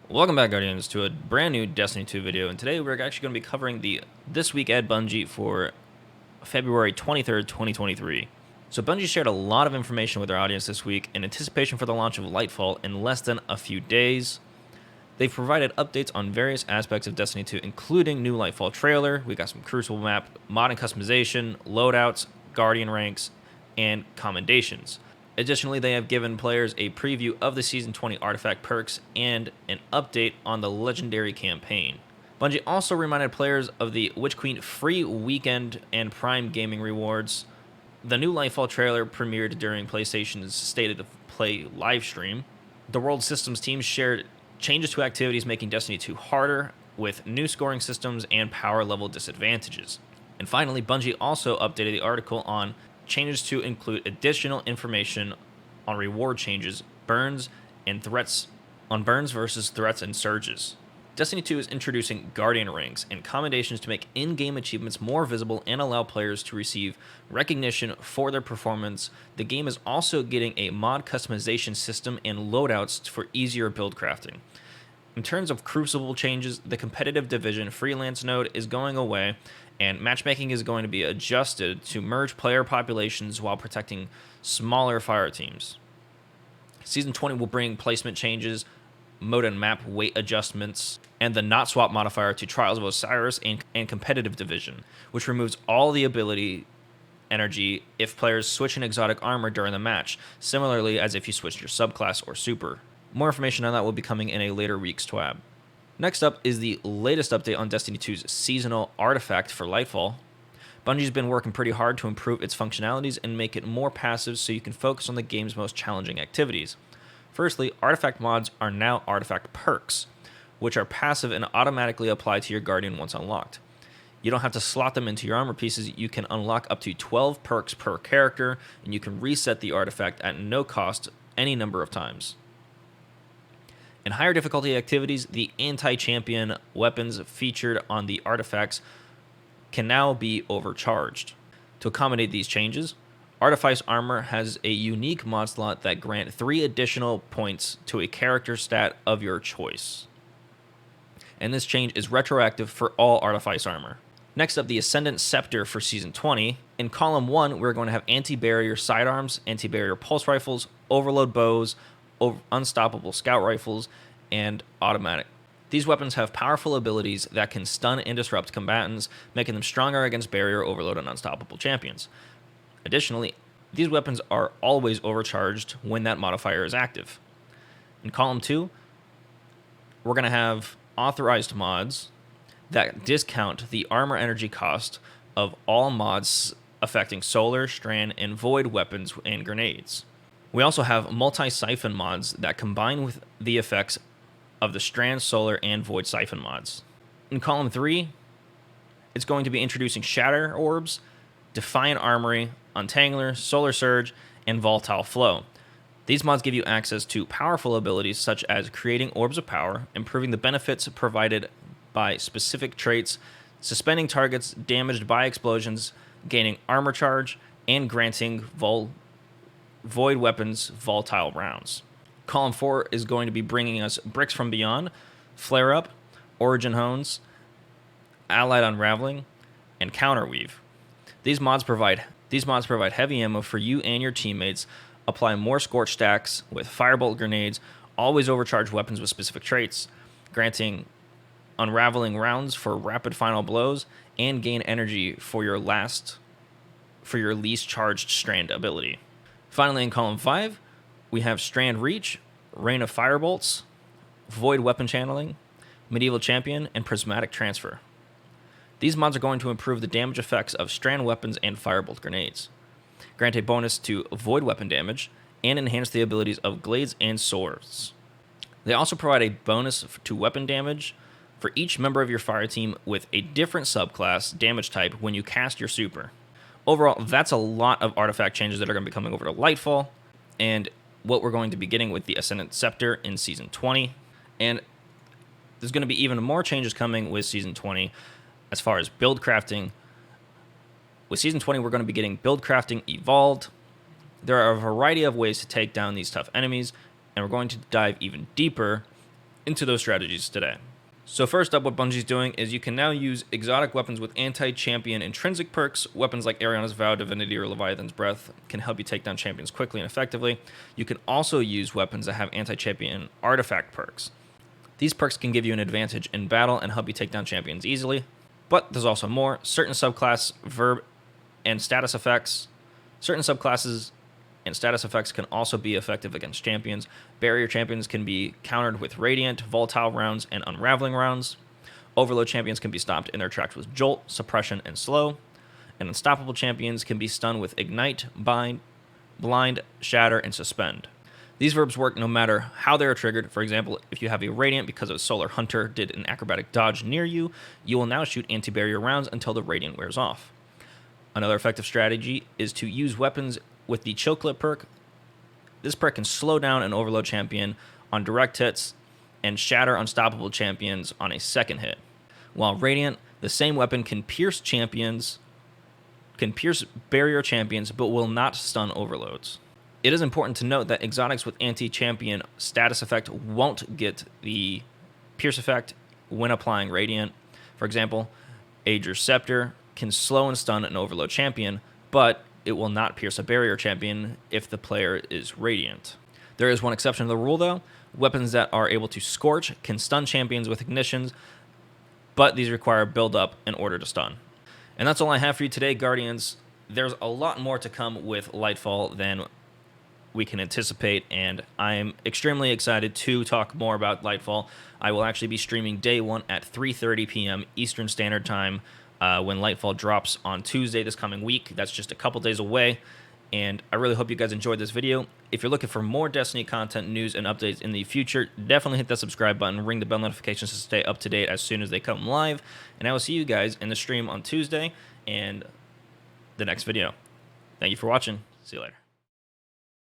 Welcome back, Guardians, to a brand new Destiny 2 video, and today we're actually going to be covering the This Week at Bungie for February 23rd, 2023. So Bungie shared a lot of information with their audience this week in anticipation for the launch of LIGHTFALL in less than a few days. They've provided updates on various aspects of Destiny 2, including new LIGHTFALL trailer, we got some Crucible map, mod and customization, loadouts, Guardian ranks, and commendations. Additionally, they have given players a preview of the Season 20 artifact perks and an update on the Legendary campaign. Bungie also reminded players of the Witch Queen free weekend and Prime gaming rewards. The new LIGHTFALL trailer premiered during PlayStation's State of Play livestream. The World Systems team shared changes to activities making Destiny 2 harder, with new scoring systems and power level disadvantages. And finally, Bungie also updated the article on changes to include additional information on reward changes, burns, and threats on burns versus threats and surges. Destiny 2 is introducing Guardian ranks and commendations to make in-game achievements more visible and allow players to receive recognition for their performance. The game is also getting a mod customization system and loadouts for easier build crafting. In terms of Crucible changes, the competitive division freelance node is going away, and matchmaking is going to be adjusted to merge player populations while protecting smaller fire teams. Season 20 will bring placement changes, mode and map weight adjustments, and the not swap modifier to Trials of Osiris and competitive division, which removes all the ability energy if players switch an exotic armor during the match, similarly as if you switched your subclass or super. More information on that will be coming in a later week's TWAB. Next up is the latest update on Destiny 2's seasonal artifact for LIGHTFALL. Bungie's been working pretty hard to improve its functionalities and make it more passive so you can focus on the game's most challenging activities. Firstly, artifact mods are now artifact perks, which are passive and automatically apply to your Guardian once unlocked. You don't have to slot them into your armor pieces. You can unlock up to 12 perks per character, and you can reset the artifact at no cost any number of times. In higher difficulty activities, the anti-champion weapons featured on the artifacts can now be overcharged. To accommodate these changes, Artifice Armor has a unique mod slot that grant 3 additional points to a character stat of your choice. And this change is retroactive for all Artifice Armor. Next up, the Ascendant Scepter for Season 20. In Column 1, we're going to have anti-barrier sidearms, anti-barrier pulse rifles, overload bows, unstoppable scout rifles, and automatic. These weapons have powerful abilities that can stun and disrupt combatants, making them stronger against barrier, overload, and unstoppable champions. Additionally, these weapons are always overcharged when that modifier is active. In Column 2, we're going to have authorized mods that discount the armor energy cost of all mods affecting solar, strand, and void weapons and grenades. We also have multi-siphon mods that combine with the effects of the strand, solar, and void siphon mods. In Column 3, it's going to be introducing Shatter Orbs, Defiant Armory, Untangler, Solar Surge, and Volatile Flow. These mods give you access to powerful abilities such as creating orbs of power, improving the benefits provided by specific traits, suspending targets damaged by explosions, gaining armor charge, and granting void weapons volatile rounds. Column 4 is going to be bringing us Bricks from Beyond, Flare Up, Origin Hones, Allied Unraveling, and Counterweave. These mods provide heavy ammo for you and your teammates, apply more scorch stacks with firebolt grenades, always overcharge weapons with specific traits, granting unraveling rounds for rapid final blows, and gain energy for your least charged strand ability. Finally, in Column 5, we have Strand Reach, Rain of Firebolts, Void Weapon Channeling, Medieval Champion, and Prismatic Transfer. These mods are going to improve the damage effects of strand weapons and firebolt grenades, grant a bonus to void weapon damage, and enhance the abilities of glades and swords. They also provide a bonus to weapon damage for each member of your fire team with a different subclass damage type when you cast your super. Overall, that's a lot of artifact changes that are going to be coming over to LIGHTFALL, and what we're going to be getting with the Ascendant Scepter in Season 20. And there's going to be even more changes coming with Season 20 as far as build crafting. With Season 20, we're going to be getting build crafting evolved. There are a variety of ways to take down these tough enemies, and we're going to dive even deeper into those strategies today. So first up, what Bungie's doing is you can now use exotic weapons with anti-champion intrinsic perks. Weapons like Ariana's Vow, Divinity, or Leviathan's Breath can help you take down champions quickly and effectively. You can also use weapons that have anti-champion artifact perks. These perks can give you an advantage in battle and help you take down champions easily. But there's also more. Certain subclass, verb, and status effects. Certain subclasses and status effects can also be effective against champions. Barrier champions can be countered with Radiant, Volatile rounds, and Unraveling rounds. Overload champions can be stopped in their tracks with Jolt, Suppression, and Slow. And Unstoppable champions can be stunned with Ignite, Bind, Blind, Shatter, and Suspend. These verbs work no matter how they are triggered. For example, if you have a Radiant because a Solar Hunter did an acrobatic dodge near you, you will now shoot anti-barrier rounds until the Radiant wears off. Another effective strategy is to use weapons with the Chill Clip perk. This perk can slow down an Overload champion on direct hits and shatter Unstoppable champions on a second hit. While Radiant, the same weapon can pierce barrier champions, but will not stun overloads. It is important to note that exotics with anti-champion status effect won't get the pierce effect when applying Radiant. For example, Ager's Scepter can slow and stun an Overload champion, but it will not pierce a barrier champion if the player is Radiant. There is one exception to the rule, though. Weapons that are able to Scorch can stun champions with Ignitions, but these require build-up in order to stun. And that's all I have for you today, Guardians. There's a lot more to come with Lightfall than we can anticipate, and I'm extremely excited to talk more about Lightfall. I will actually be streaming day one at 3:30 p.m. Eastern Standard Time, when Lightfall drops on Tuesday this coming week. That's just a couple days away, and I really hope you guys enjoyed this video. If you're looking for more Destiny content, news, and updates in the future, definitely hit that subscribe button, ring the bell notifications to stay up to date as soon as they come live, and I will see you guys in the stream on Tuesday and the next video. Thank you for watching. See you later.